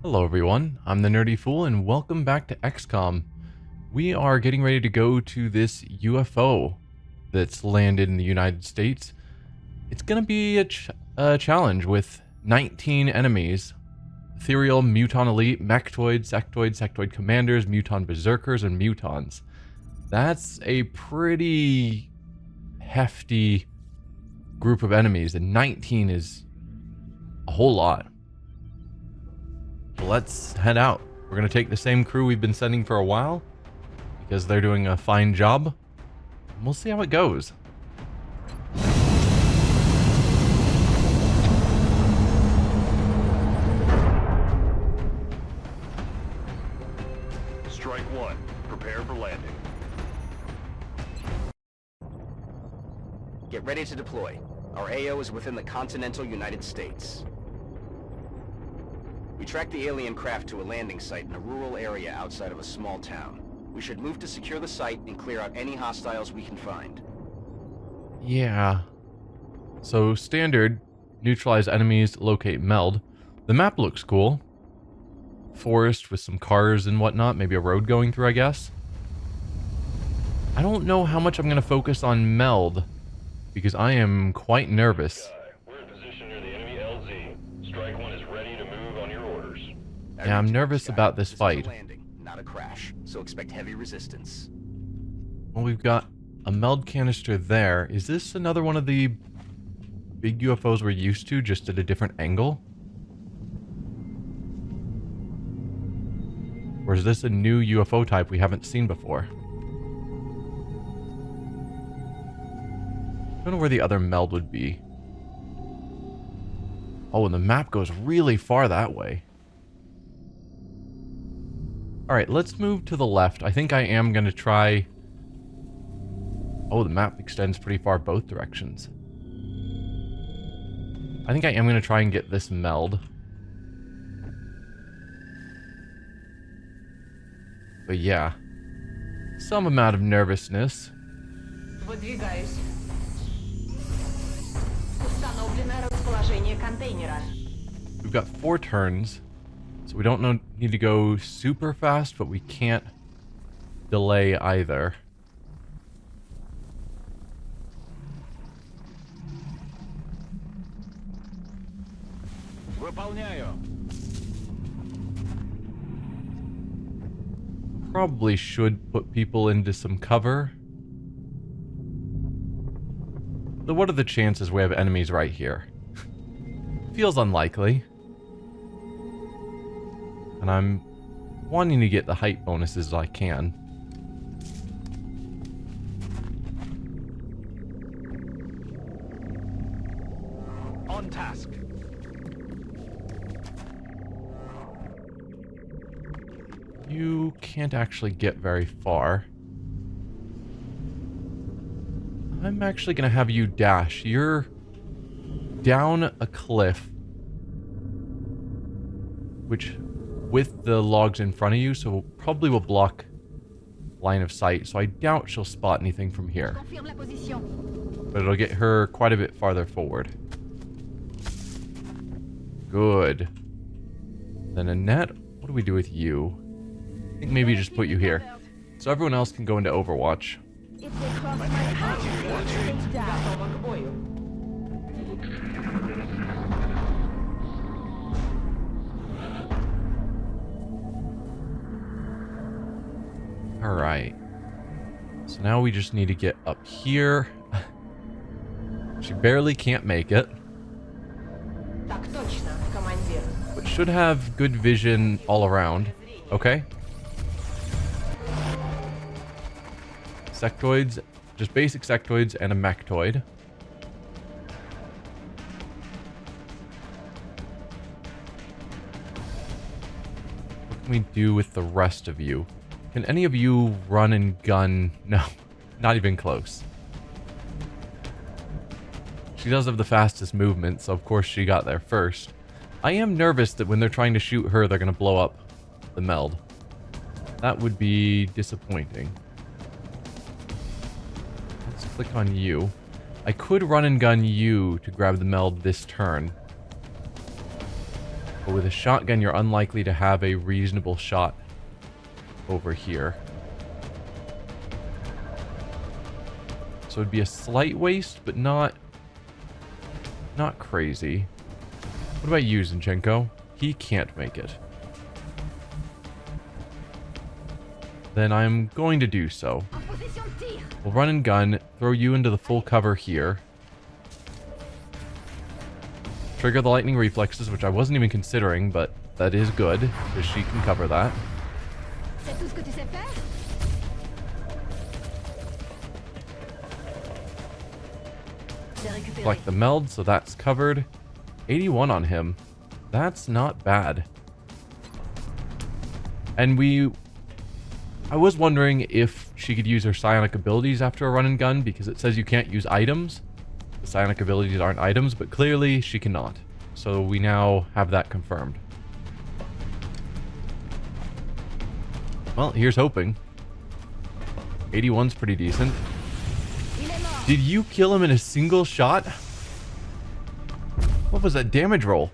Hello everyone, I'm the Nerdy Fool and welcome back to XCOM. We are getting ready to go to this UFO that's landed in the United States. It's going to be a challenge with 19 enemies. Ethereal, Muton Elite, Mechtoid, Sectoid Commanders, Muton Berserkers, and Mutons. That's a pretty hefty group of enemies, and 19 is a whole lot. Let's head out. We're going to take the same crew we've been sending for a while because they're doing a fine job. We'll see how it goes. Strike one. Prepare for landing. Get ready to deploy. Our AO is within the continental United States. We tracked the alien craft to a landing site in a rural area outside of a small town. We should move to secure the site and clear out any hostiles we can find. Yeah. So standard, neutralize enemies, locate meld. The map looks cool. Forest with some cars and whatnot, maybe a road going through, I guess. I don't know how much I'm going to focus on meld because I am quite nervous. We're in position near the enemy LZ. Strike one is ready to move on your orders. Yeah, I'm nervous about this fight. This is a landing, not a crash, so expect heavy resistance. Well, we've got a meld canister there. Is this another one of the big UFOs we're used to, just at a different angle? Or is this a new UFO type we haven't seen before? I don't know where the other meld would be. Oh, and the map goes really far that way. Alright, let's move to the left. I think I am going to try... Oh, the map extends pretty far both directions. I think I am going to try and get this meld. But yeah, some amount of nervousness. Выдвигаюсь. Установлено расположение контейнера. We've got 4 turns, so we don't need to go super fast, but we can't delay either. Выполняю. Probably should put people into some cover. So what are the chances we have enemies right here? Feels unlikely. And I'm wanting to get the height bonuses as I can. On task. You can't actually get very far. I'm actually going to have you dash. You're down a cliff, which with the logs in front of you, so probably will block line of sight. So I doubt she'll spot anything from here. But it'll get her quite a bit farther forward. Good. Then Annette, what do we do with you? I think maybe just put you here. So everyone else can go into Overwatch. If they cross my path, they die. Готова к бою. Alright. So now we just need to get up here. She barely can't make it. Так точно, командир. But should have good vision all around. Okay. Sectoids. Just basic sectoids and a mechtoid. What can we do with the rest of you? Can any of you run and gun? No, not even close. She does have the fastest movement, so of course she got there first. I am nervous that when they're trying to shoot her, they're going to blow up the meld. That would be disappointing. Let's click on you. I could run and gun you to grab the meld this turn. But with a shotgun, you're unlikely to have a reasonable shot over here. So it'd be a slight waste, but not crazy. What about you, Zinchenko? He can't make it. Then I'm going to do so. We'll run and gun, throw you into the full cover here. Trigger the lightning reflexes, which I wasn't even considering, but that is good, because she can cover that. Collect the meld, so that's covered. 81 on him. That's not bad. And I was wondering if she could use her psionic abilities after a run and gun, because it says you can't use items. The psionic abilities aren't items, but clearly she cannot. So we now have that confirmed. Well, here's hoping. 81's pretty decent. Did you kill him in a single shot? What was that damage roll?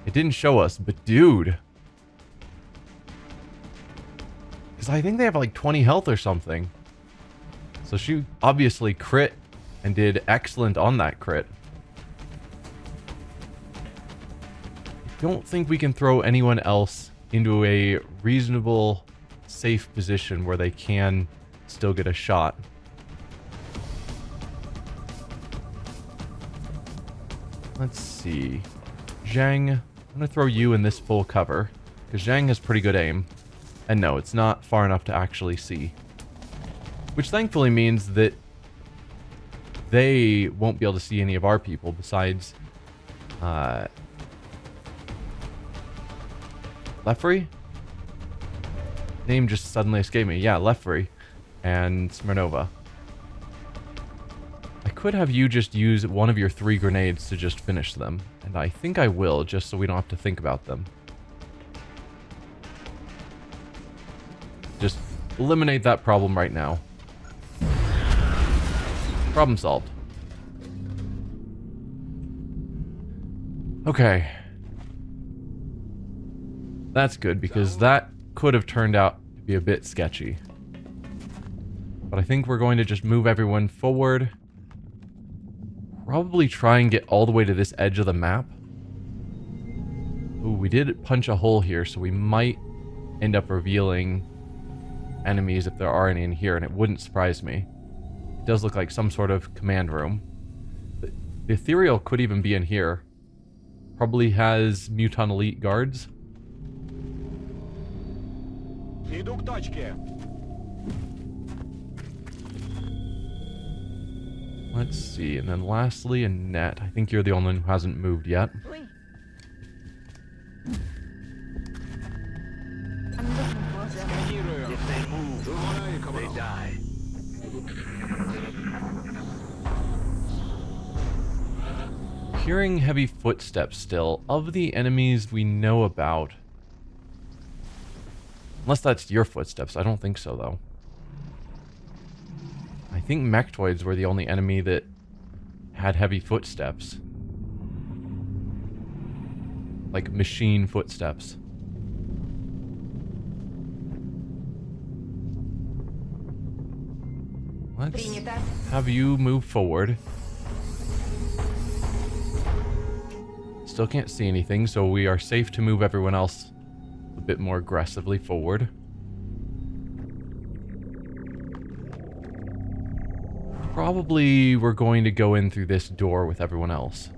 It didn't show us, but dude. Because I think they have like 20 health or something. So she obviously crit and did excellent on that crit. I don't think we can throw anyone else into a reasonable, safe position where they can still get a shot. Let's see. Zhang, I'm going to throw you in this full cover, because Zhang has pretty good aim. And no, it's not far enough to actually see. Which thankfully means that they won't be able to see any of our people besides Leffery? Name just suddenly escaped me. Yeah, Leffery and Smirnova. I could have you just use one of your 3 grenades to just finish them. And I think I will, just so we don't have to think about them. Just eliminate that problem right now. Problem solved. Okay. That's good, because that could have turned out to be a bit sketchy. But I think we're going to just move everyone forward. Probably try and get all the way to this edge of the map. Ooh, we did punch a hole here, so we might end up revealing enemies if there are any in here, and it wouldn't surprise me. It does look like some sort of command room. The ethereal could even be in here. Probably has Muton Elite guards. Let's see, and then lastly, Annette. I think you're the only one who hasn't moved yet. If they move, they die. Hearing heavy footsteps still. Of the enemies we know about. Unless that's your footsteps. I don't think so, though. I think Mechtoids were the only enemy that had heavy footsteps. Like machine footsteps. Let's have you move forward. Still can't see anything, so we are safe to move everyone else a bit more aggressively forward. Probably we're going to go in through this door with everyone else.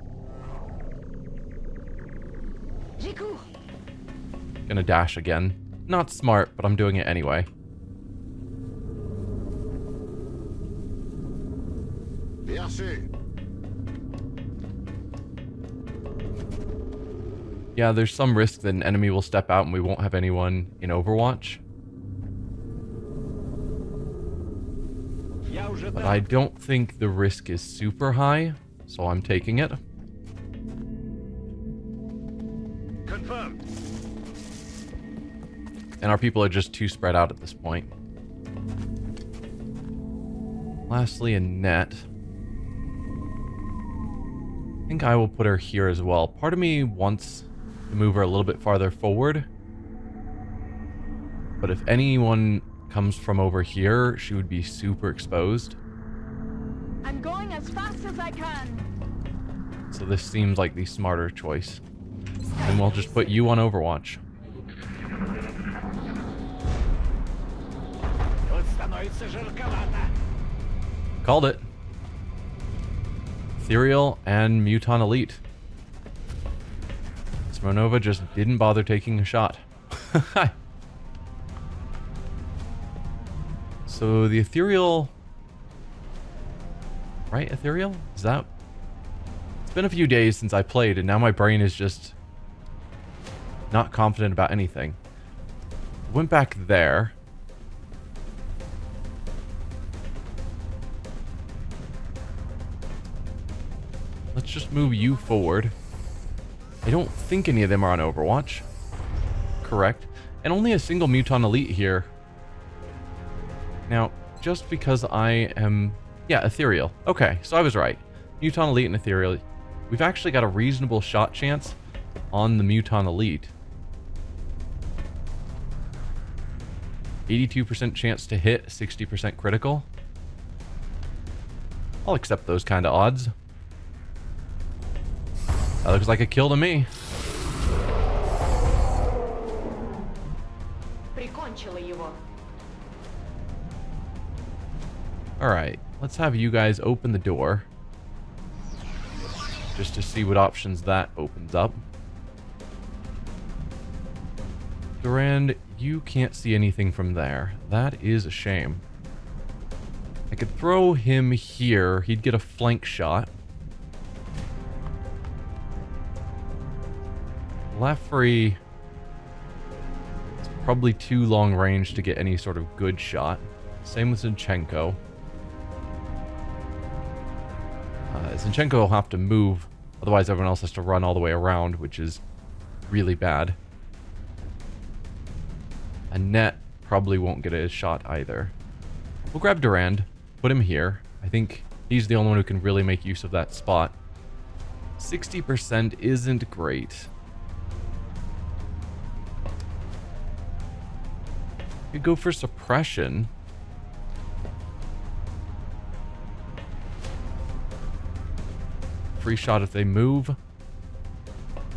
Gonna dash again. Not smart, but I'm doing it anyway. Yeah, there's some risk that an enemy will step out and we won't have anyone in Overwatch. But I don't think the risk is super high, so I'm taking it. Confirmed. And our people are just too spread out at this point. Lastly, Annette. I think I will put her here as well. Part of me wants to move her a little bit farther forward. But if anyone comes from over here, she would be super exposed. I'm going as fast as I can. So this seems like the smarter choice. And we'll just put you on Overwatch. Called it. Ethereal and Muton Elite. Smirnova just didn't bother taking a shot. So the Ethereal... Right, Ethereal? Is that... It's been a few days since I played, and now my brain is just... not confident about anything. Went back there. Let's just move you forward. I don't think any of them are on Overwatch. Correct. And only a single Muton Elite here. Now, just because I am... Yeah, Ethereal. Okay, so I was right. Muton Elite and Ethereal. We've actually got a reasonable shot chance on the Muton Elite. 82% chance to hit, 60% critical. I'll accept those kind of odds. That looks like a kill to me. Alright, let's have you guys open the door. Just to see what options that opens up. Durand, you can't see anything from there. That is a shame. I could throw him here. He'd get a flank shot. Lafrey... It's probably too long range to get any sort of good shot. Same with Zinchenko. Zinchenko will have to move, otherwise everyone else has to run all the way around, which is really bad. Annette probably won't get a shot either. We'll grab Durand, put him here. I think he's the only one who can really make use of that spot. 60% isn't great. Could go for suppression. Free shot if they move.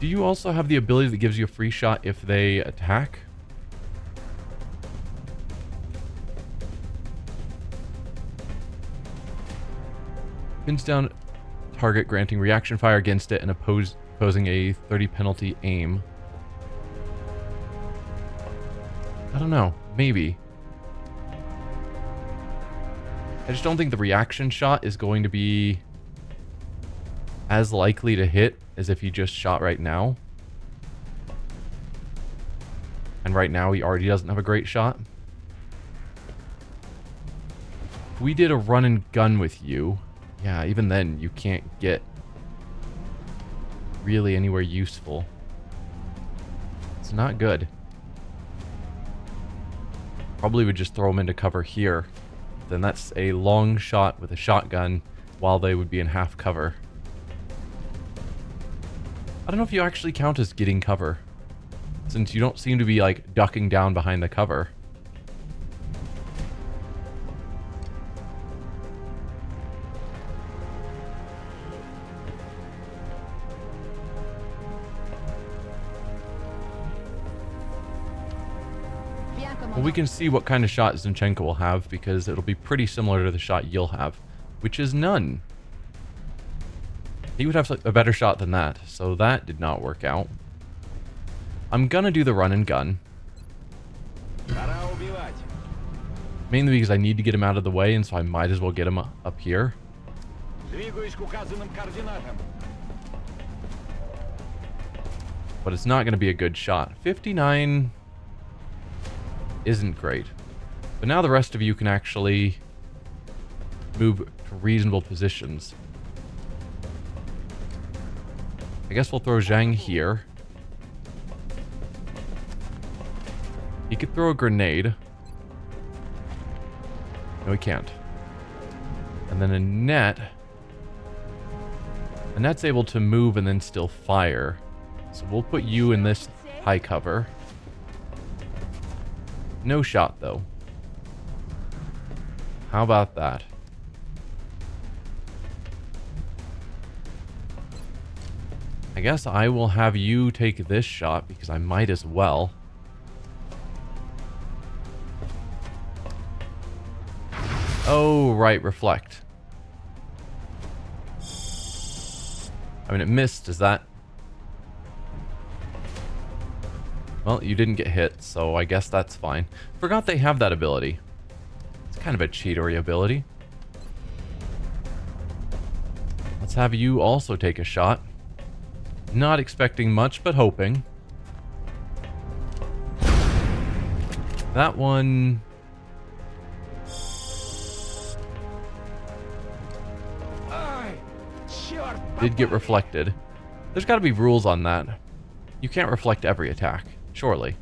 Do you also have the ability that gives you a free shot if they attack? Pins down target, granting reaction fire against it and opposing a 30 penalty aim. I don't know. Maybe. I just don't think the reaction shot is going to be as likely to hit as if he just shot right now. And right now he already doesn't have a great shot. If we did a run and gun with you, yeah, even then you can't get really anywhere useful. It's not good. Probably would just throw him into cover here. Then that's a long shot with a shotgun while they would be in half cover. I don't know if you actually count as getting cover, since you don't seem to be like ducking down behind the cover. Well, we can see what kind of shot Zinchenko will have, because it'll be pretty similar to the shot you'll have, which is none. He would have a better shot than that, so that did not work out. I'm gonna do the run and gun. Mainly because I need to get him out of the way, and so I might as well get him up here. But it's not gonna be a good shot. 59 isn't great. But now the rest of you can actually move to reasonable positions. I guess we'll throw Zhang here. He could throw a grenade. No, he can't. And then Annette. Annette's able to move and then still fire. So we'll put you in this high cover. No shot, though. How about that? I guess I will have you take this shot because I might as well. Oh, right, reflect. I mean, it missed, is that... Well, you didn't get hit, so I guess that's fine. Forgot they have that ability. It's kind of a cheatery ability. Let's have you also take a shot. Not expecting much, but hoping. That one... did get reflected. There's got to be rules on that. You can't reflect every attack, surely.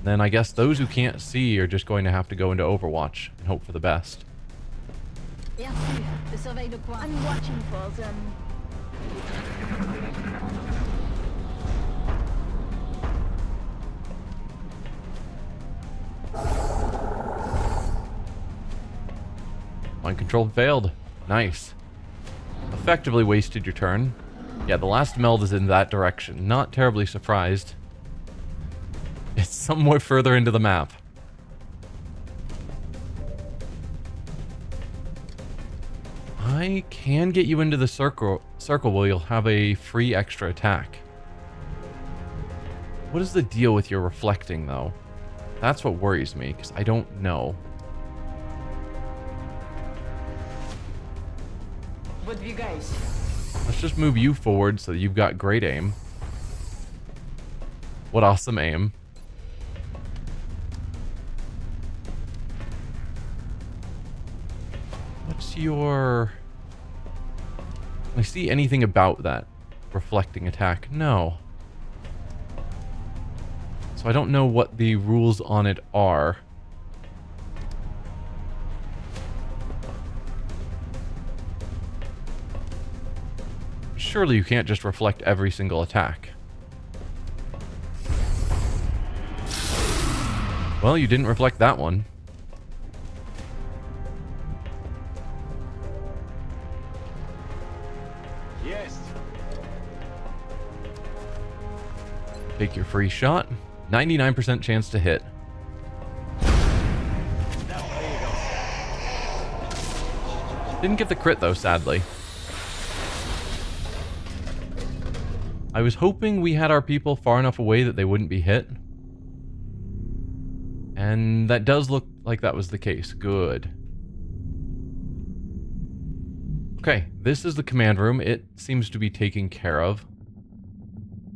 Then I guess those who can't see are just going to have to go into Overwatch and hope for the best. I'm watching for them. Mind control failed. Nice. Effectively wasted your turn. Yeah, the last meld is in that direction. Not terribly surprised. It's somewhere further into the map. I can get you into the circle where you'll have a free extra attack. What is the deal with your reflecting, though? That's what worries me, because I don't know. What do you guys? Let's just move you forward so that you've got great aim. What awesome aim. What's your... Can I see anything about that reflecting attack? No. So I don't know what the rules on it are. Surely you can't just reflect every single attack. Well, you didn't reflect that one. Yes. Take your free shot. 99% chance to hit. Didn't get the crit though, sadly. I was hoping we had our people far enough away that they wouldn't be hit. And that does look like that was the case. Good. Okay, this is the command room. It seems to be taken care of.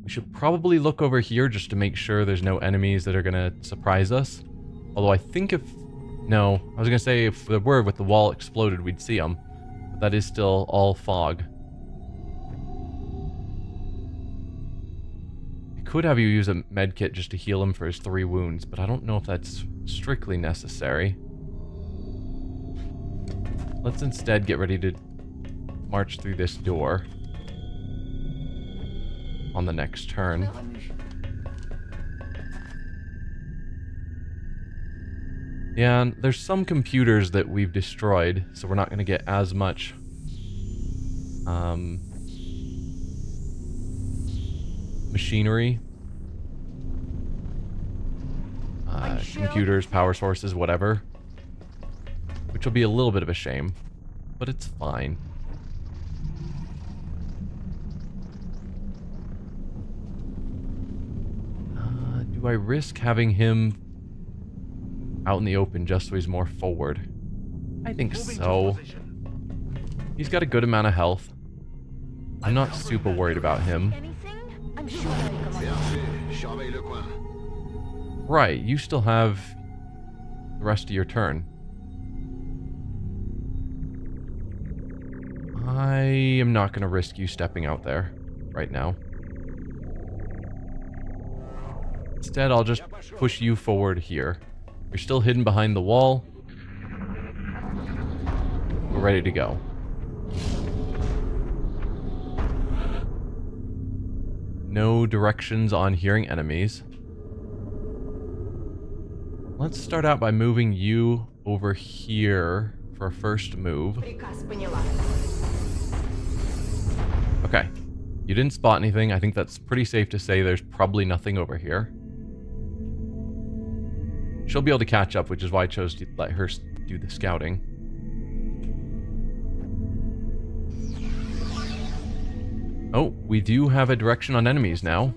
We should probably look over here just to make sure there's no enemies that are going to surprise us. Although I think if... No, I was going to say if there were, with the wall exploded, we'd see them. But that is still all fog. I could have you use a med kit just to heal him for his 3 wounds, but I don't know if that's strictly necessary. Let's instead get ready to march through this door on the next turn. Yeah, and there's some computers that we've destroyed, so we're not going to get as much machinery. Computers, power sources, whatever. Which will be a little bit of a shame, but it's fine. Do I risk having him out in the open just so he's more forward? I think so. He's got a good amount of health. I'm not super worried about him. Anything? I'm sure I come. Right, you still have the rest of your turn. I am not going to risk you stepping out there right now. Instead, I'll just push you forward here. You're still hidden behind the wall. We're ready to go. No directions on hearing enemies. Let's start out by moving you over here for a first move. Okay. You didn't spot anything. I think that's pretty safe to say there's probably nothing over here. She'll be able to catch up, which is why I chose to let her do the scouting. Oh, we do have a direction on enemies now.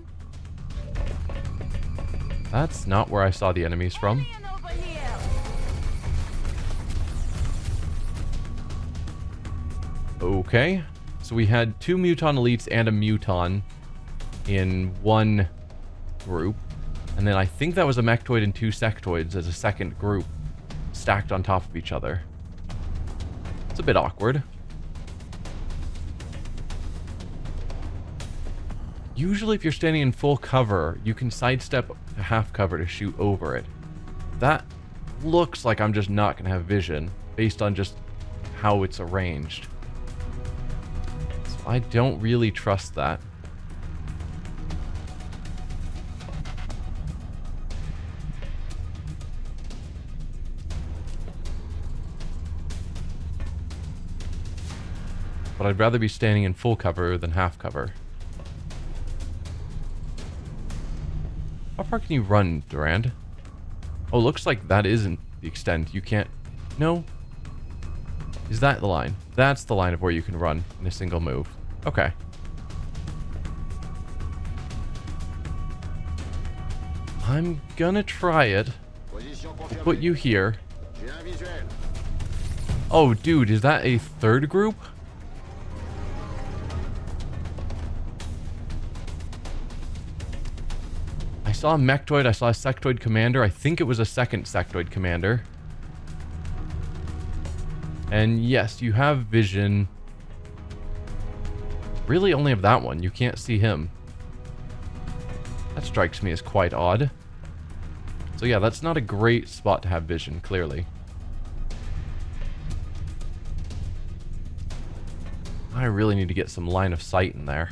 That's not where I saw the enemies from. Okay. So we had 2 Muton Elites and a Muton in one group. And then I think that was a Mechtoid and 2 Sectoids as a second group stacked on top of each other. It's a bit awkward. Usually if you're standing in full cover, you can sidestep to half cover to shoot over it. That looks like I'm just not going to have vision based on just how it's arranged. So I don't really trust that. But I'd rather be standing in full cover than half cover. How far can you run, Durand? Oh, looks like that isn't the extent. You can't... No? Is that the line? That's the line of where you can run in a single move. Okay. I'm gonna try it. We'll put you here. Oh, dude, is that a third group? I saw a Mechtoid, I saw a Sectoid Commander. I think it was a second Sectoid Commander. And yes, you have vision. Really only of that one. You can't see him. That strikes me as quite odd. So yeah, that's not a great spot to have vision, clearly. I really need to get some line of sight in there.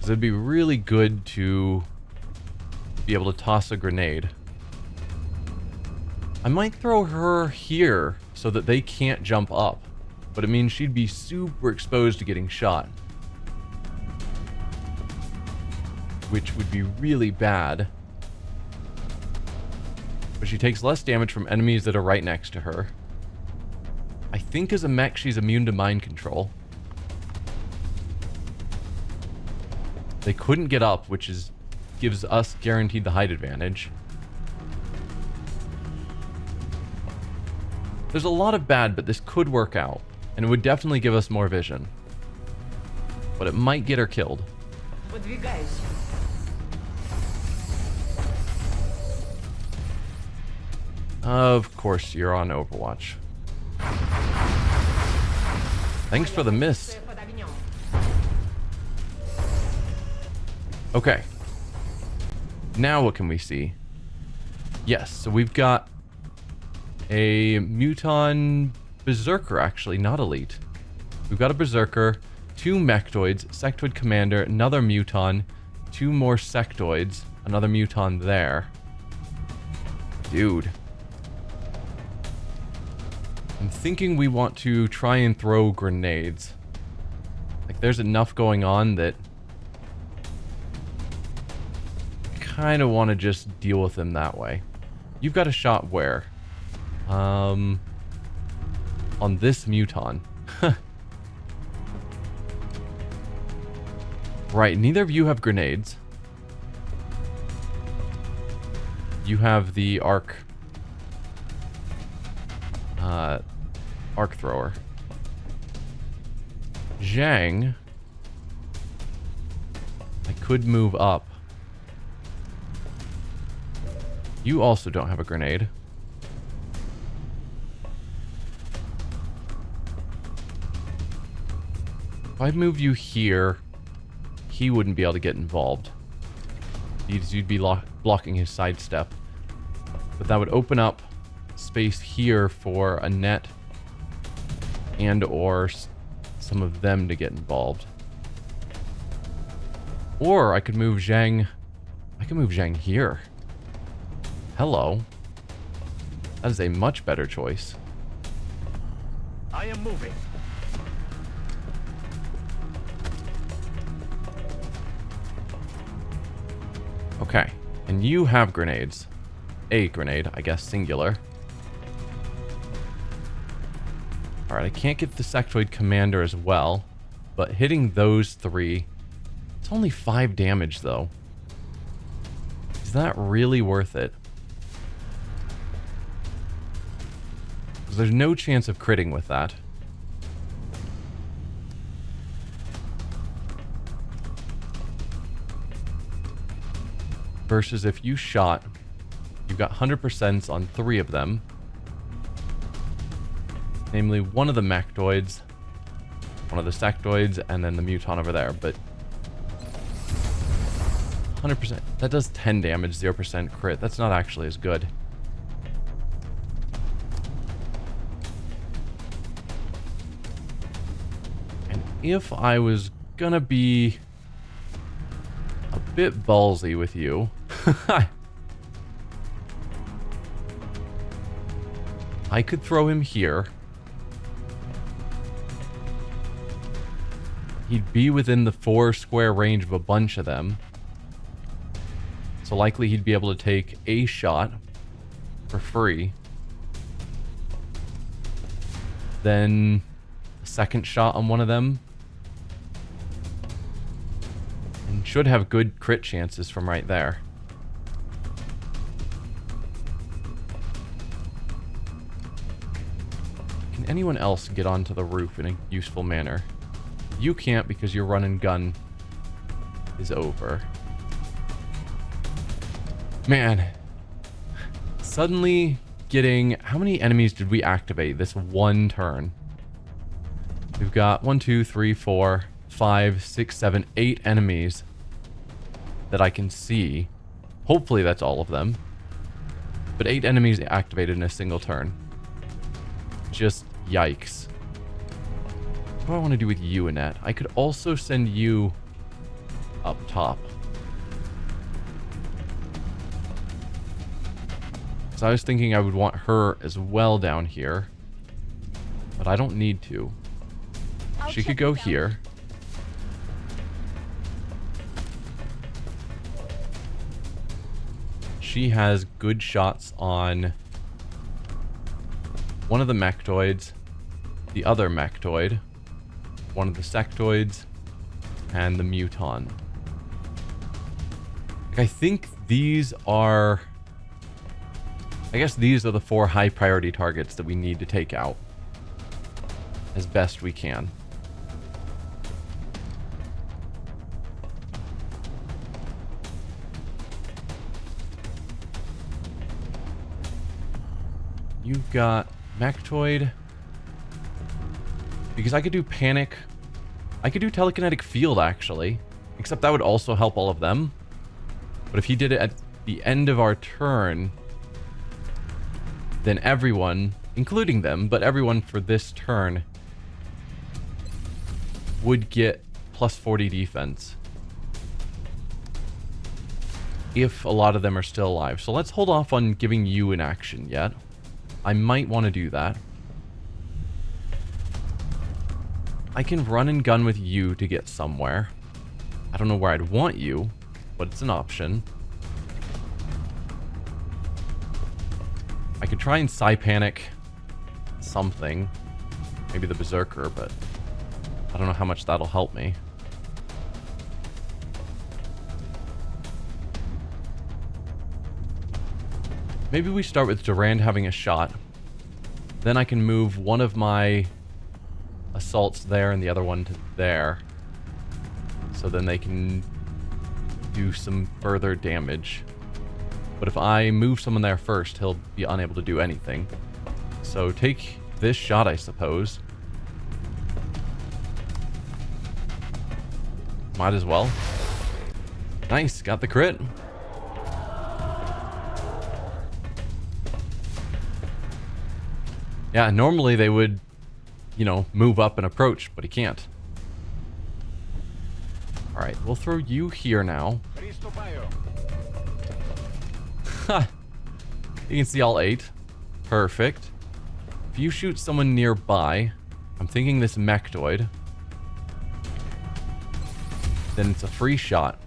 It'd be really good to be able to toss a grenade. I might throw her here so that they can't jump up, but it means she'd be super exposed to getting shot, which would be really bad. But she takes less damage from enemies that are right next to her. I think as a mech she's immune to mind control. They couldn't get up, which gives us guaranteed the height advantage. There's a lot of bad, but this could work out. And it would definitely give us more vision. But it might get her killed. Of course, you're on Overwatch. Thanks for the miss. Okay. Now what can we see? Yes, so we've got a Muton Berserker, actually, not Elite. We've got a Berserker, 2 Mechtoids, Sectoid Commander, another Muton, 2 more Sectoids, another Muton there. Dude. I'm thinking we want to try and throw grenades. Like, there's enough going on that kind of want to just deal with him that way. You've got a shot where? On this Muton. Right, neither of you have grenades. You have the arc thrower. Zhang, I could move up. You also don't have a grenade. If I moved you here, he wouldn't be able to get involved. You'd be blocking his sidestep. But that would open up space here for a net and or some of them to get involved. Or I could move Zhang. I can move Zhang here. Hello. That is a much better choice. I am moving. Okay. And you have grenades. A grenade, I guess, singular. Alright, I can't get the sectoid commander as well. But hitting those 3... It's only 5 damage, though. Is that really worth it? Because there's no chance of critting with that. Versus if you shot, you've got 100% on 3 of them. Namely, one of the mechtoids, one of the sectoids, and then the muton over there. But 100%. That does 10 damage, 0% crit. That's not actually as good. And if I was gonna be a bit ballsy with you, I could throw him here. He'd be within the 4 square range of a bunch of them. So likely he'd be able to take a shot for free. Then a second shot on one of them. And should have good crit chances from right there. Can anyone else get onto the roof in a useful manner? You can't because your run and gun is over. Man. Suddenly getting... How many enemies did we activate this one turn? We've got 1, 2, 3, 4, 5, 6, 7, 8 enemies that I can see. Hopefully that's all of them. But 8 enemies activated in a single turn. Just yikes. What do I want to do with you, Annette? I could also send you up top. So I was thinking I would want her as well down here. But I don't need to. She could go here. She has good shots on one of the mechtoids, the other mechtoid, one of the sectoids, and the muton. I think these are... I guess these are the 4 high priority targets that we need to take out as best we can. You've got mechtoid. Because I could do panic. I could do telekinetic field, actually. Except that would also help all of them. But if he did it at the end of our turn, then everyone, including them, but everyone for this turn, would get plus 40 defense. If a lot of them are still alive. So let's hold off on giving you an action yet. I might want to do that. I can run and gun with you to get somewhere. I don't know where I'd want you, but it's an option. I could try and psi-panic something. Maybe the Berserker, but I don't know how much that'll help me. Maybe we start with Durand having a shot. Then I can move one of my assaults there and the other one to there. So then they can do some further damage. But if I move someone there first, he'll be unable to do anything. So take this shot, I suppose. Might as well. Nice, got the crit. Yeah, normally they would, you know, move up and approach, but he can't. Alright, we'll throw you here now. Ha! You can see all 8. Perfect. If you shoot someone nearby, I'm thinking this mechtoid, then it's a free shot.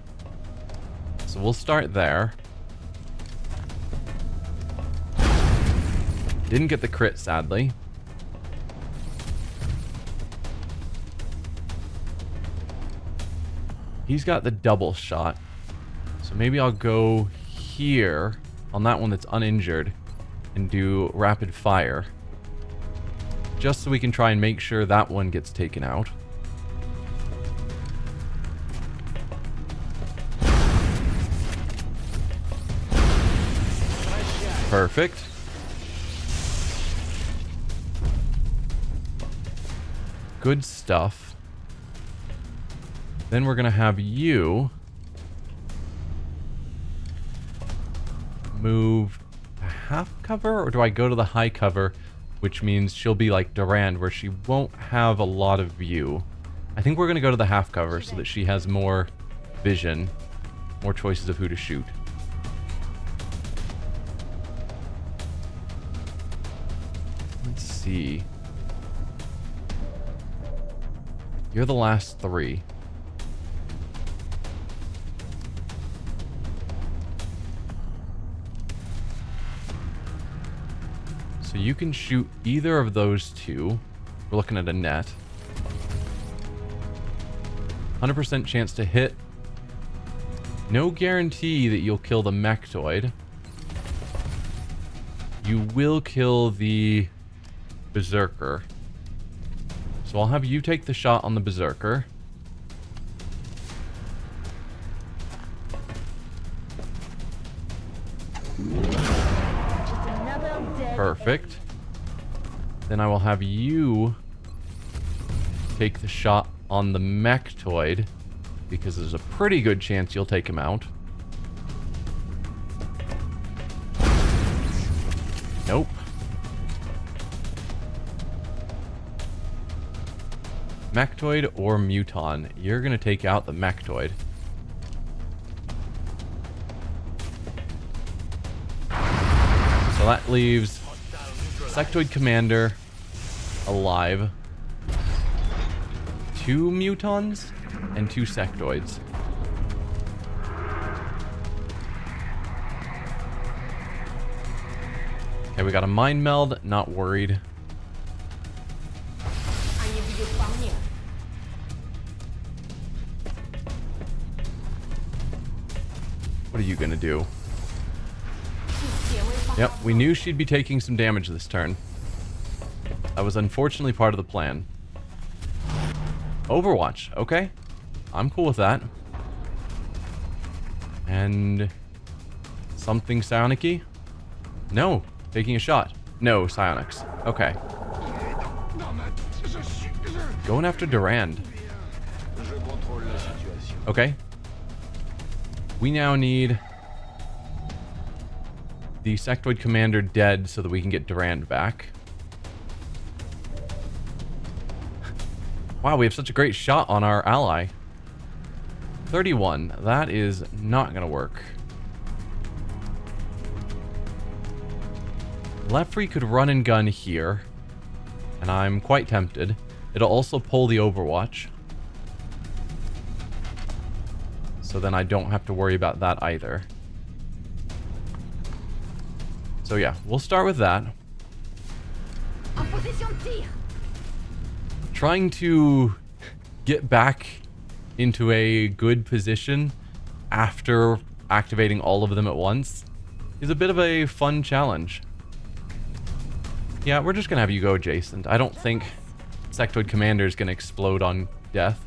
So we'll start there. Didn't get the crit, sadly. He's got the double shot. So maybe I'll go here on that one that's uninjured and do rapid fire. Just so we can try and make sure that one gets taken out. Perfect. Good stuff. Then we're going to have you move to half cover, or do I go to the high cover, which means she'll be like Durand, where she won't have a lot of view. I think we're going to go to the half cover so that she has more vision, more choices of who to shoot. Let's see. You're the last 3. So you can shoot either of those 2. We're looking at a net. 100% chance to hit. No guarantee that you'll kill the mechtoid. You will kill the berserker. So I'll have you take the shot on the berserker. Perfect. Then I will have you take the shot on the mechtoid, because there's a pretty good chance you'll take him out. Nope. Mechtoid or Muton. You're going to take out the mechtoid. So that leaves Sectoid Commander alive. 2 Mutons and 2 Sectoids. Okay, we got a mind meld. Not worried. What are you gonna do? Yep, we knew she'd be taking some damage this turn. That was unfortunately part of the plan. Overwatch, okay. I'm cool with that. And something psionic-y? No, taking a shot. No, psionics. Okay. Going after Durand. Okay. We now need the Sectoid Commander dead so that we can get Durand back. Wow, we have such a great shot on our ally. 31. That is not going to work. Lefrey could run and gun here, and I'm quite tempted. It'll also pull the Overwatch. So then I don't have to worry about that either. So yeah, we'll start with that. Trying to get back into a good position after activating all of them at once is a bit of a fun challenge. Yeah, we're just gonna have you go adjacent. I don't think Sectoid Commander is gonna explode on death.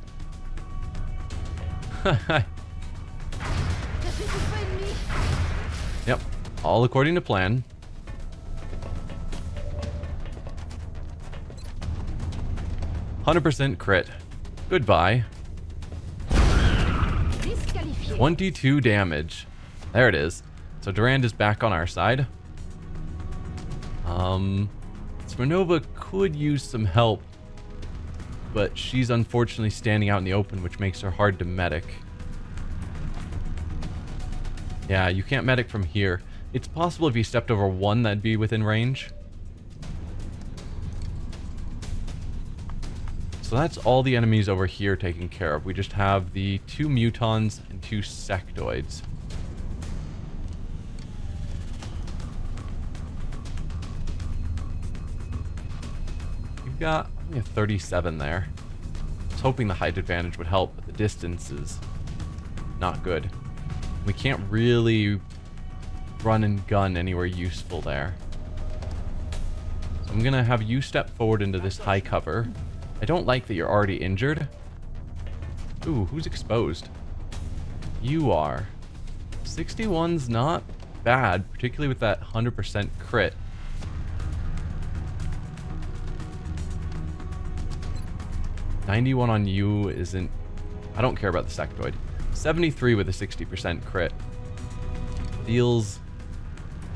Yep, all according to plan. %100% crit. Goodbye. 22 damage. There it is. So Durand is back on our side. Let's Smirnova could use some help, but she's unfortunately standing out in the open, which makes her hard to medic. Yeah, you can't medic from here. It's possible if you stepped over one, that'd be within range. So that's all the enemies over here taken care of. We just have the 2 mutons and 2 sectoids. We've got only a 37 there. I was hoping the height advantage would help, but the distance is not good. We can't really run and gun anywhere useful there. So I'm gonna have you step forward into this high cover. I don't like that you're already injured. Ooh, who's exposed? You are. 61's not bad, particularly with that 100% crit. $91 on you isn't... I don't care about the sectoid. 73 with a 60% crit. Feels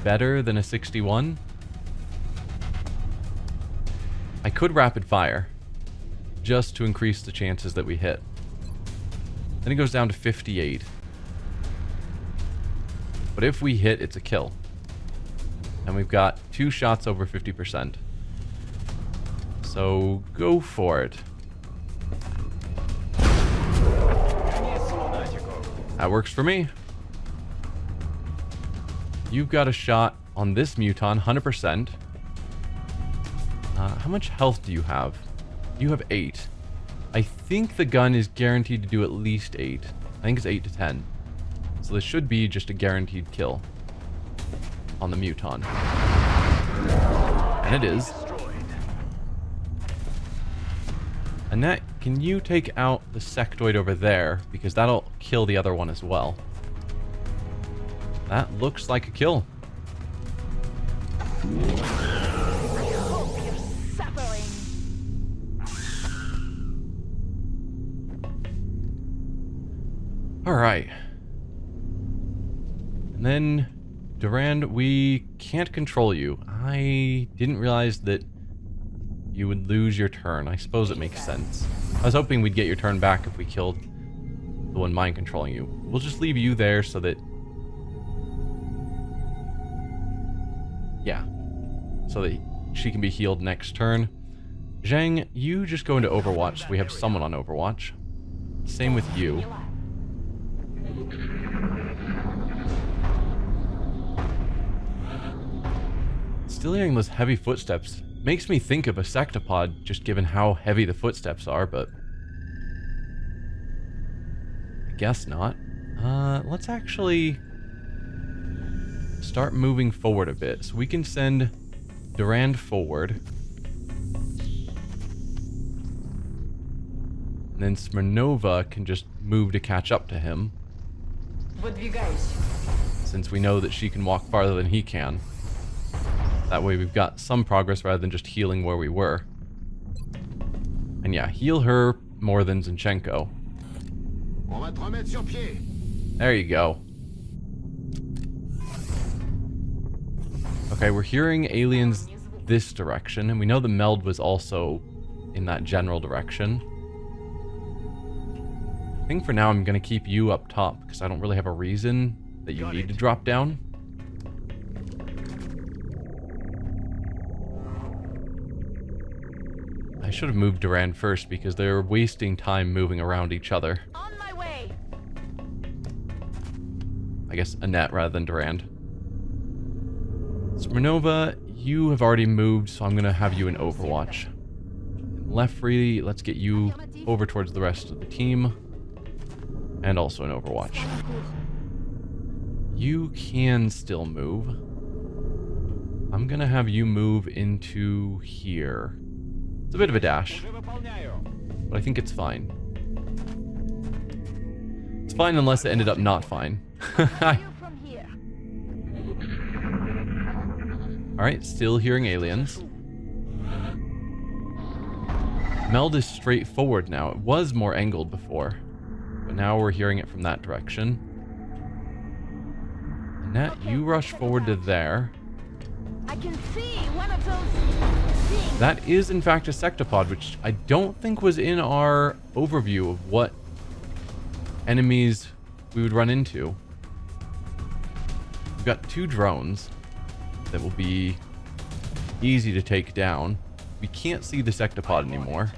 better than a 61. I could rapid fire, just to increase the chances that we hit. Then it goes down to 58. But if we hit, it's a kill. And we've got 2 shots over 50%. So go for it. That works for me. You've got a shot on this muton, 100%. How much health do you have? You have 8. I think the gun is guaranteed to do at least 8. I think it's 8 to 10. So this should be just a guaranteed kill on the muton. And it is. Annette, can you take out the sectoid over there? Because that'll kill the other one as well. That looks like a kill. Alright. And then, Durand, we can't control you. I didn't realize that you would lose your turn. I suppose it makes sense. I was hoping we'd get your turn back if we killed the one mind controlling you. We'll just leave you there so that... yeah. So that she can be healed next turn. Zhang, you just go into Overwatch so we have someone on Overwatch. Same with you. Still hearing those heavy footsteps. Makes me think of a sectopod, just given how heavy the footsteps are, but... I guess not. Let's actually... start moving forward a bit. So we can send Durand forward. And then Smirnova can just move to catch up to him. Since we know that she can walk farther than he can. That way we've got some progress rather than just healing where we were. And yeah, heal her more than Zinchenko. There you go. Okay, we're hearing aliens this direction, and we know the meld was also in that general direction. I think for now I'm going to keep you up top, because I don't really have a reason that you need to drop down. I should have moved Durand first because they're wasting time moving around each other. On my way. I guess Annette rather than Durand. Smirnova, you have already moved, so I'm going to have you in Overwatch. Left free, let's get you over towards the rest of the team. And also in Overwatch. You can still move. I'm going to have you move into here. It's a bit of a dash, but I think it's fine. It's fine unless it ended up not fine. Alright, still hearing aliens. Meld is straightforward now. It was more angled before, but now we're hearing it from that direction. Annette, you rush forward to there. I can see one of those That is in fact a sectopod, which I don't think was in our overview of what enemies we would run into. We've got 2 drones that will be easy to take down. We can't see the sectopod anymore.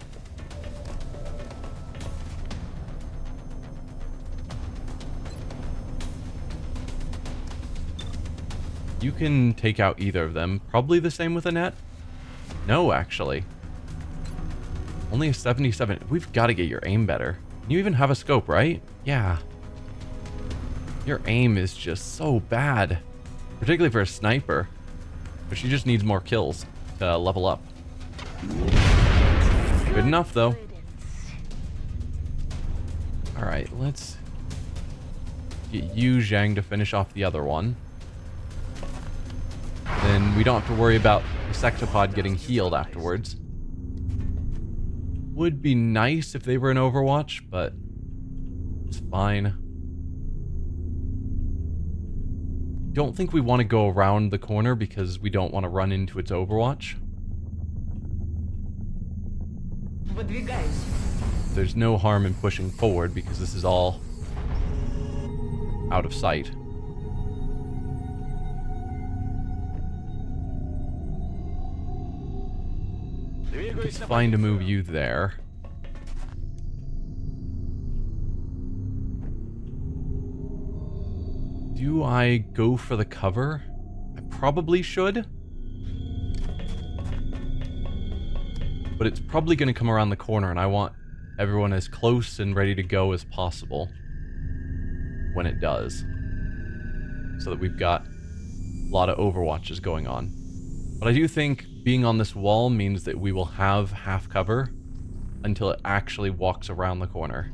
You can take out either of them. Probably the same with a net. No, actually. Only a 77. We've got to get your aim better. You even have a scope, right? Yeah. Your aim is just so bad. Particularly for a sniper. But she just needs more kills to level up. Good enough, though. Alright, let's get you, Zhang, to finish off the other one. Then we don't have to worry about the sectopod getting healed afterwards. Would be nice if they were in Overwatch, but it's fine. Don't think we want to go around the corner because we don't want to run into its Overwatch. There's no harm in pushing forward because this is all out of sight. It's fine to move you there. Do I go for the cover? I probably should. But it's probably going to come around the corner, and I want everyone as close and ready to go as possible when it does. So that we've got a lot of Overwatches going on. But I do think being on this wall means that we will have half cover until it actually walks around the corner.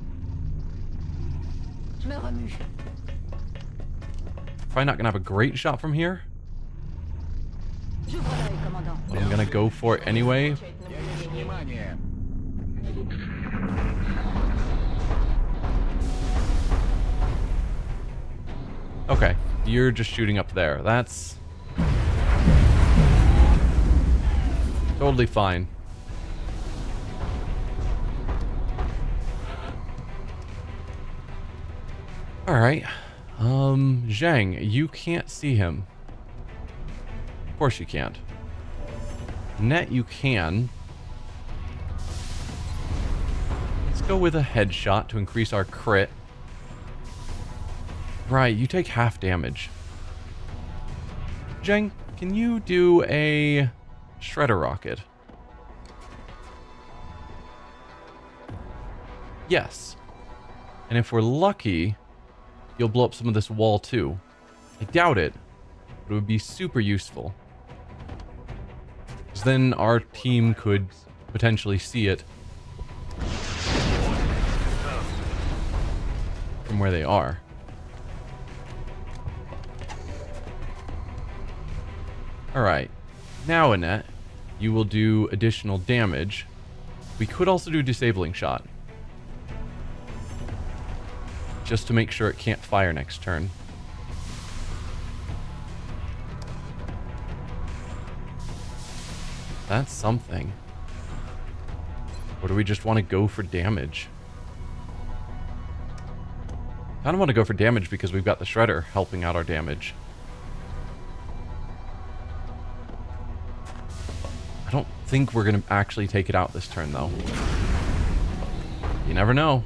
Probably not going to have a great shot from here. But I'm going to go for it anyway. Okay, you're just shooting up there. That's totally fine. Alright. Zhang, you can't see him. Of course you can't. Net, you can. Let's go with a headshot to increase our crit. Right, you take half damage. Zhang, can you do a shredder rocket? Yes. And if we're lucky, you'll blow up some of this wall too. I doubt it, but it would be super useful. Because then our team could potentially see it from where they are. Alright, now Annette, you will do additional damage. We could also do disabling shot. Just to make sure it can't fire next turn. That's something. Or do we just want to go for damage? I kind of want to go for damage because we've got the shredder helping out our damage. I don't think we're going to actually take it out this turn, though. You never know.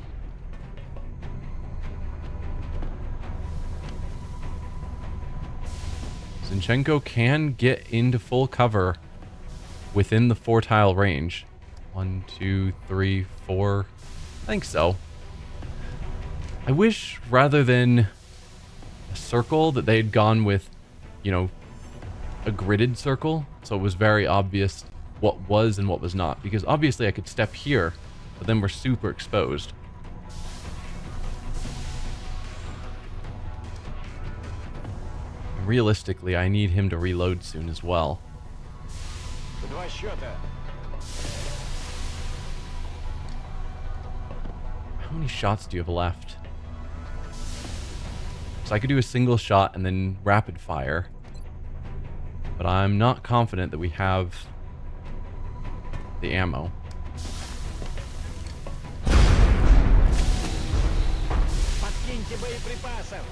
Zinchenko can get into full cover within the 4-tile range. 1, 2, 3, 4. I think so. I wish rather than a circle that they had gone with, you know, a gridded circle, so it was very obvious what was and what was not, because obviously I could step here, but then we're super exposed. Realistically, I need him to reload soon as well. How many shots do you have left? So I could do a single shot and then rapid fire. But I'm not confident that we have the ammo. Подкиньте боеприпасов.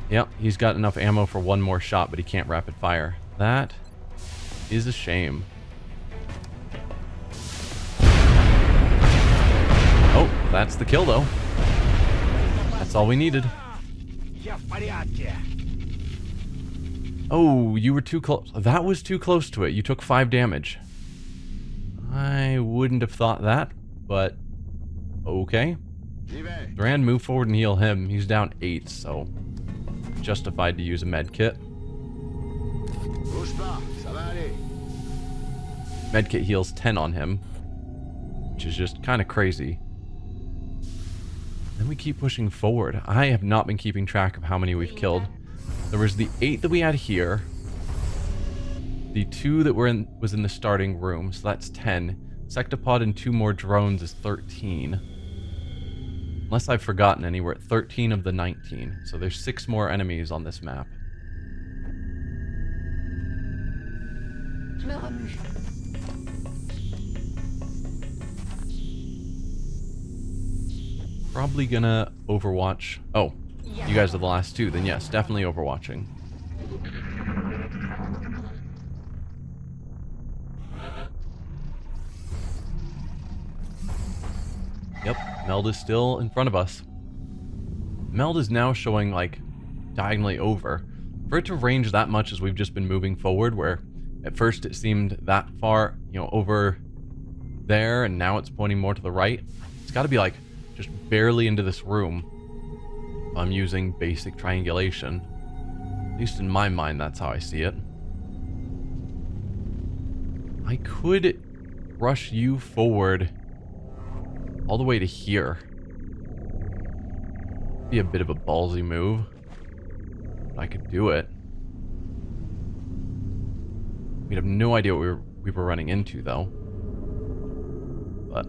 Yep, he's got enough ammo for one more shot, but he can't rapid fire. That is a shame. Oh, that's the kill, though. That's all we needed. Я в порядке. Oh, you were too close. That was too close to it. You took 5 damage. I wouldn't have thought that, but okay. Duran, move forward and heal him. He's down 8, so justified to use a med kit. Med kit heals 10 on him, which is just kind of crazy. Then we keep pushing forward. I have not been keeping track of how many we've killed. There was the 8 that we had here. The 2 that was in the starting room, so that's 10. Sectopod and 2 more drones is 13. Unless I've forgotten any, we're at 13 of the 19. So there's 6 more enemies on this map. Probably gonna Overwatch. Oh, you guys are the last 2. Then yes, definitely Overwatching. Yep, Meld is still in front of us. Meld is now showing, like, diagonally over. For it to range that much as we've just been moving forward, where at first it seemed that far, you know, over there, and now it's pointing more to the right. It's got to be, like, just barely into this room. I'm using basic triangulation. At least in my mind, that's how I see it. I could rush you forward all the way to here. Be a bit of a ballsy move. But I could do it. We'd have no idea what we were running into, though. But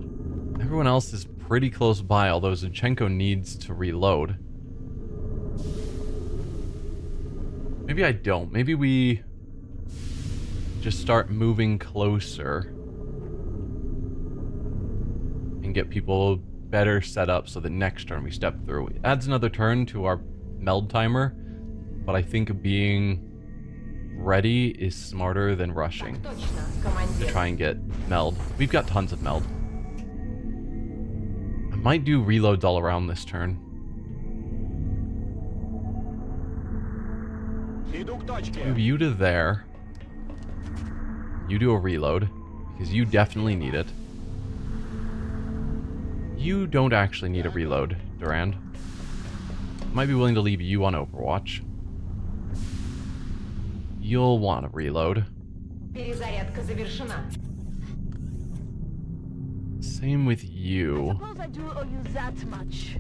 everyone else is pretty close by, although Zinchenko needs to reload. Maybe I don't. Maybe we just start moving closer and get people better set up so that next turn we step through. It adds another turn to our meld timer, but I think being ready is smarter than rushing to try and get meld. We've got tons of meld. I might do reloads all around this turn. Move you to there. You do a reload, because you definitely need it. You don't actually need a reload, Durand. Might be willing to leave you on Overwatch. You'll want to reload. Same with you. I suppose I do owe you that much.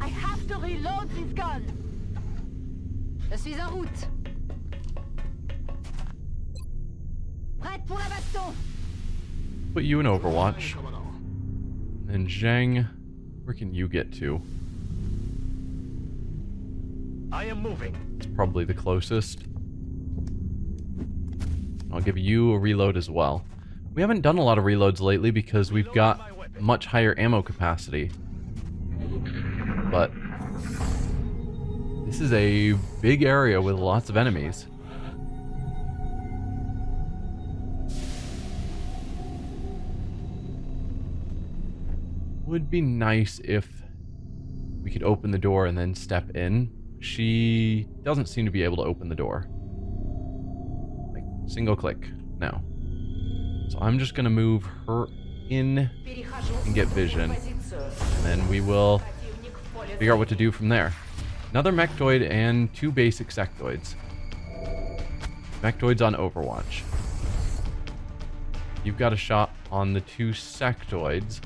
I have to reload this gun. Je suis en route. Prête pour la baston. Put you in Overwatch. And Zhang, where can you get to? I am moving. It's probably the closest. I'll give you a reload as well. We haven't done a lot of reloads lately because we've got much higher ammo capacity. But this is a big area with lots of enemies. Would be nice if we could open the door and then step in. She doesn't seem to be able to open the door. Like, single click. No. So I'm just going to move her in and get vision. And then we will figure out what to do from there. Another mechtoid and 2 basic sectoids. Mechtoids on Overwatch. You've got a shot on the 2 sectoids.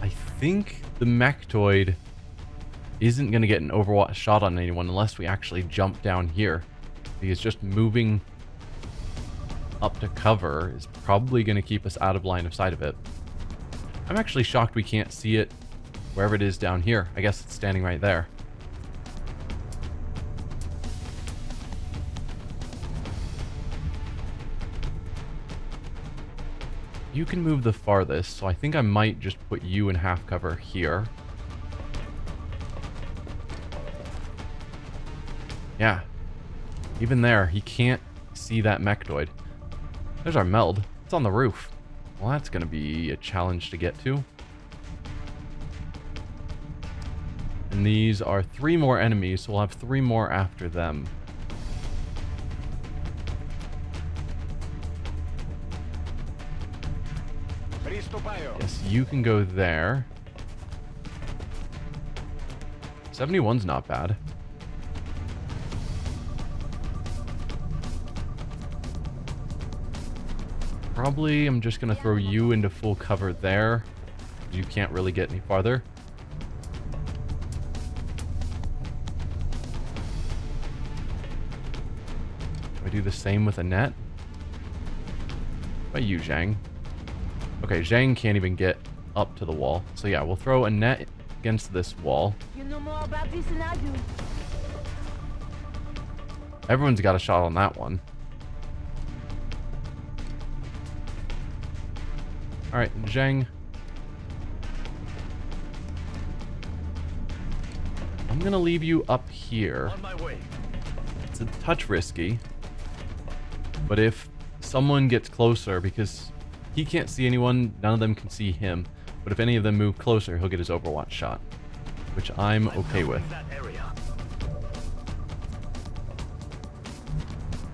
I think the mechtoid isn't going to get an Overwatch shot on anyone unless we actually jump down here. Because just moving up to cover is probably going to keep us out of line of sight of it. I'm actually shocked we can't see it wherever it is down here. I guess it's standing right there. You can move the farthest, so I think I might just put you in half cover here. Yeah. Even there, he can't see that mechtoid. There's our meld. It's on the roof. Well, that's going to be a challenge to get to. And these are 3 more enemies, so we'll have 3 more after them. Yes, you can go there. 71's not bad. Probably I'm just going to throw you into full cover there. You can't really get any farther. Do I do the same with a net? By you, Zhang. Okay, Zhang can't even get up to the wall. So yeah, we'll throw a net against this wall. You know more about this than I do. Everyone's got a shot on that one. Alright, Zhang. I'm gonna leave you up here. On my way. It's a touch risky. But if someone gets closer, because he can't see anyone, none of them can see him. But if any of them move closer, he'll get his Overwatch shot. Which I'm okay with. That area.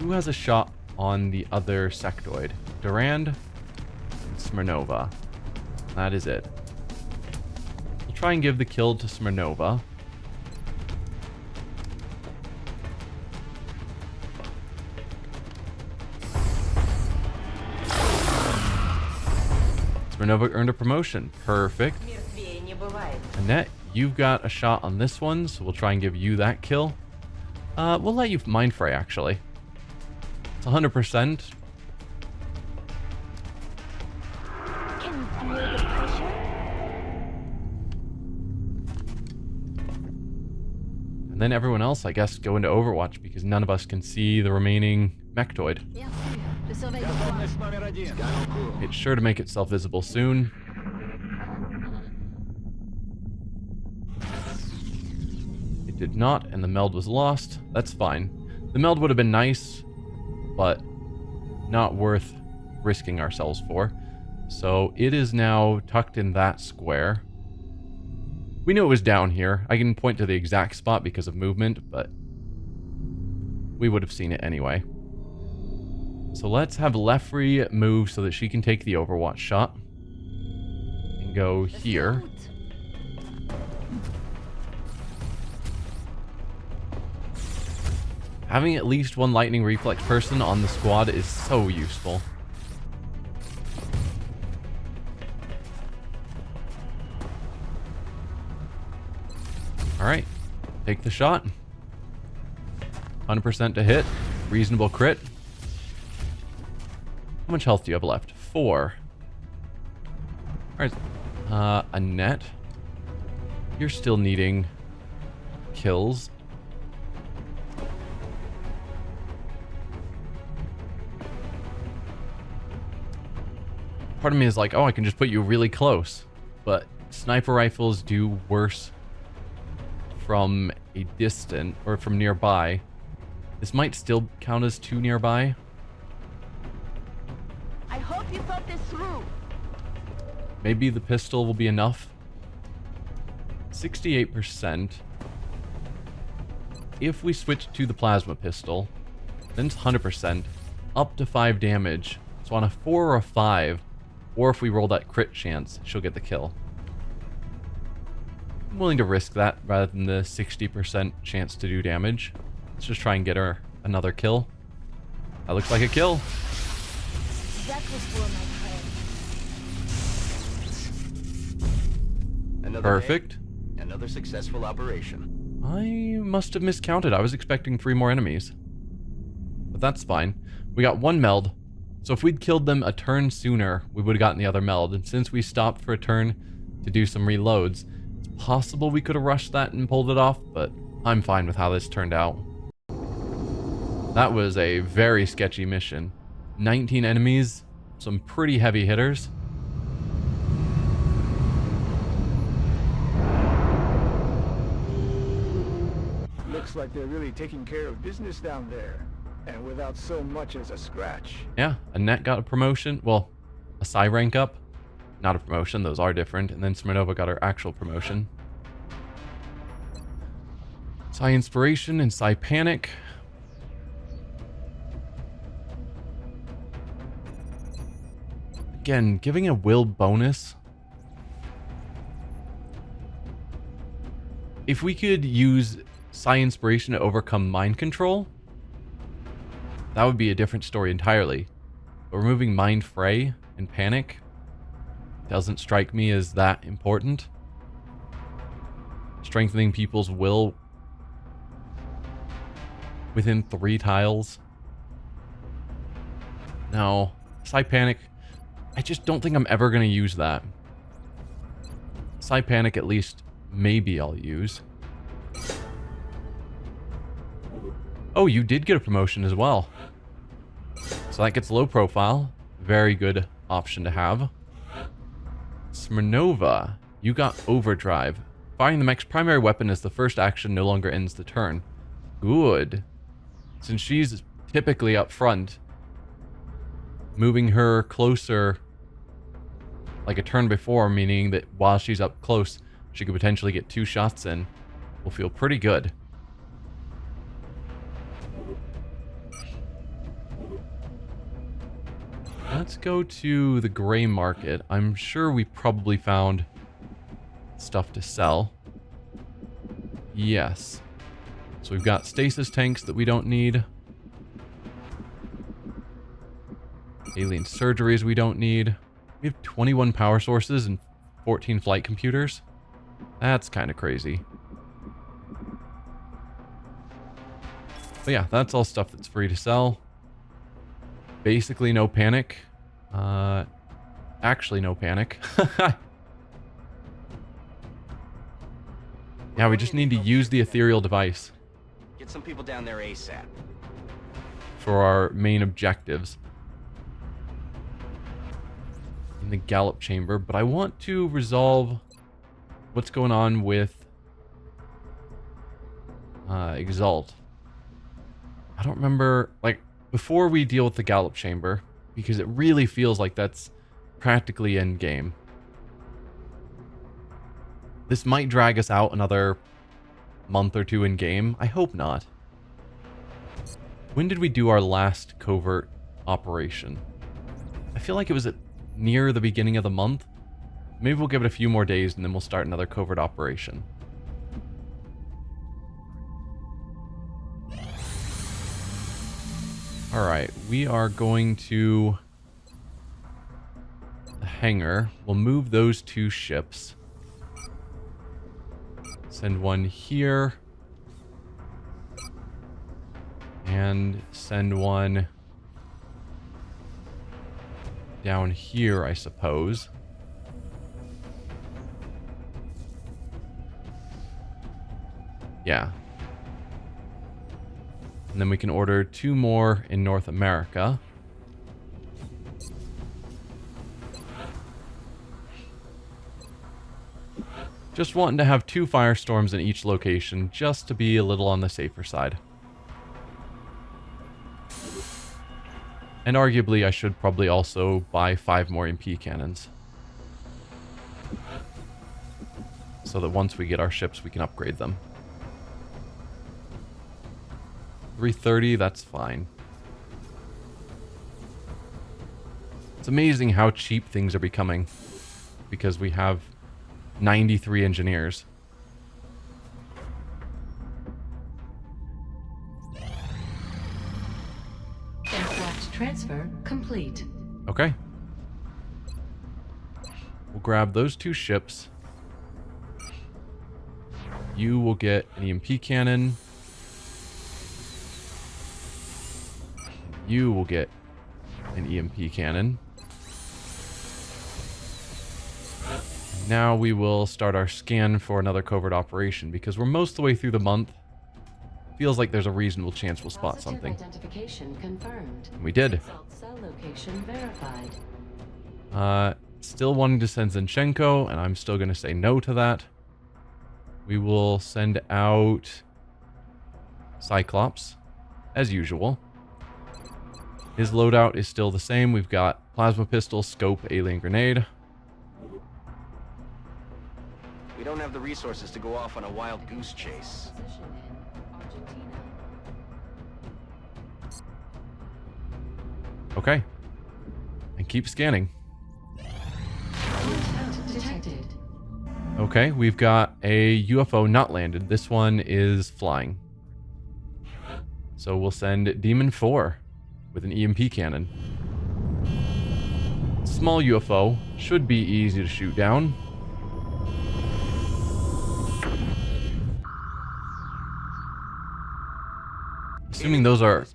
Who has a shot on the other sectoid? Durand and Smirnova. That is it. We'll try and give the kill to Smirnova. Smirnova earned a promotion. Perfect. Annette, you've got a shot on this one, so we'll try and give you that kill. We'll let you mind fray, actually. It's 100%. Can you feel the pressure? And then everyone else, I guess, go into Overwatch because none of us can see the remaining mechtoid. Bien sûr. Je surveille le point. Готовность номер 1. It's sure to make itself visible soon. It did not, and the meld was lost. That's fine. The meld would have been nice, but not worth risking ourselves for. So it is now tucked in that square. We knew it was down here. I can point to the exact spot because of movement, but we would have seen it anyway. So let's have Lefrey move so that she can take the Overwatch shot. And go here. Having at least one lightning reflex person on the squad is so useful. Alright, take the shot. 100% to hit. Reasonable crit. How much health do you have left? 4. Alright, Annette. You're still needing kills. Part of me is like, oh, I can just put you really close. But sniper rifles do worse from a distant or from nearby. This might still count as 2 nearby. I hope you thought this through. Maybe the pistol will be enough. 68%. If we switch to the plasma pistol, then it's 100%. Up to 5 damage. So on a 4 or a 5, or if we roll that crit chance, she'll get the kill. I'm willing to risk that rather than the 60% chance to do damage. Let's just try and get her another kill. That looks like a kill. That was for my friend. Another Perfect. day, another successful operation. I must have miscounted. I was expecting 3 more enemies. But that's fine. We got 1 meld, So if we'd killed them a turn sooner, we would have gotten the other meld. And since we stopped for a turn to do some reloads, it's possible we could have rushed that and pulled it off, but I'm fine with how this turned out. That was a very sketchy mission. 19 enemies, some pretty heavy hitters. Looks like they're really taking care of business down there. And without so much as a scratch. Yeah, Annette got a promotion. Well, a psi rank up. Not a promotion, those are different. And then Smirnova got her actual promotion. Psi Inspiration and Psi Panic. Again, giving a will bonus. If we could use Psi Inspiration to overcome mind control, that would be a different story entirely. But removing Mind Fray and Panic doesn't strike me as that important. Strengthening people's will within 3 tiles. No. Psi Panic, I just don't think I'm ever going to use that. Psi Panic at least maybe I'll use. Oh, you did get a promotion as well. So that gets low profile. Very good option to have. Smirnova, you got Overdrive. Firing the mech's primary weapon as the first action no longer ends the turn. Good. Since she's typically up front, moving her closer like a turn before, meaning that while she's up close, she could potentially get 2 shots in, will feel pretty good. Let's go to the gray market. I'm sure we probably found stuff to sell. Yes. So we've got stasis tanks that we don't need. Alien surgeries we don't need. We have 21 power sources and 14 flight computers. That's kind of crazy. But yeah, that's all stuff that's free to sell. Basically no panic. Actually no panic. Yeah, we just need to use the ethereal device. Get some people down there ASAP. For our main objectives. In the Gallop Chamber, but I want to resolve what's going on with Exalt. I don't remember, like, before we deal with the Gallop Chamber, because it really feels like that's practically end game. This might drag us out another month or 2 in game. I hope not. When did we do our last covert operation? I feel like it was near the beginning of the month. Maybe we'll give it a few more days and then we'll start another covert operation. Alright, we are going to the hangar. We'll move those 2 ships. Send one here. And send one down here, I suppose. Yeah. And then we can order 2 more in North America. Just wanting to have 2 firestorms in each location, just to be a little on the safer side. And arguably, I should probably also buy 5 more MP cannons. So that once we get our ships, we can upgrade them. 330, that's fine. It's amazing how cheap things are becoming. Because we have 93 engineers. Aircraft transfer complete. Okay. We'll grab those 2 ships. You will get an EMP cannon. You will get an EMP cannon. Now we will start our scan for another covert operation because we're most of the way through the month. Feels like there's a reasonable chance we'll spot Positive something. Identification confirmed. And we did. Assault cell location verified. Still wanting to send Zinchenko, and I'm still going to say no to that. We will send out Cyclops, as usual. His loadout is still the same. We've got plasma pistol, scope, alien grenade. We don't have the resources to go off on a wild goose chase. Position in Argentina. Okay. And keep scanning. Contact detected. Okay, we've got a UFO not landed. This one is flying. So we'll send Demon 4 with an EMP cannon. Small UFO. Should be easy to shoot down. Assuming those are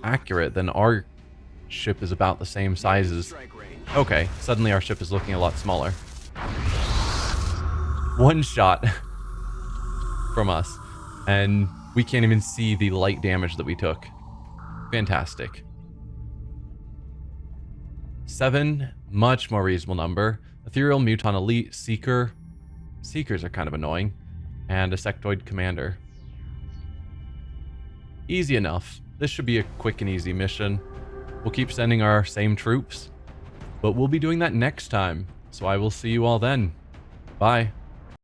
accurate, then our ship is about the same size as... Okay, suddenly our ship is looking a lot smaller. One shot from us, and we can't even see the light damage that we took. Fantastic. 7, much more reasonable number. Ethereal, Muton Elite, Seeker. Seekers are kind of annoying. And a Sectoid Commander. Easy enough. This should be a quick and easy mission. We'll keep sending our same troops, but we'll be doing that next time. So I will see you all then. Bye.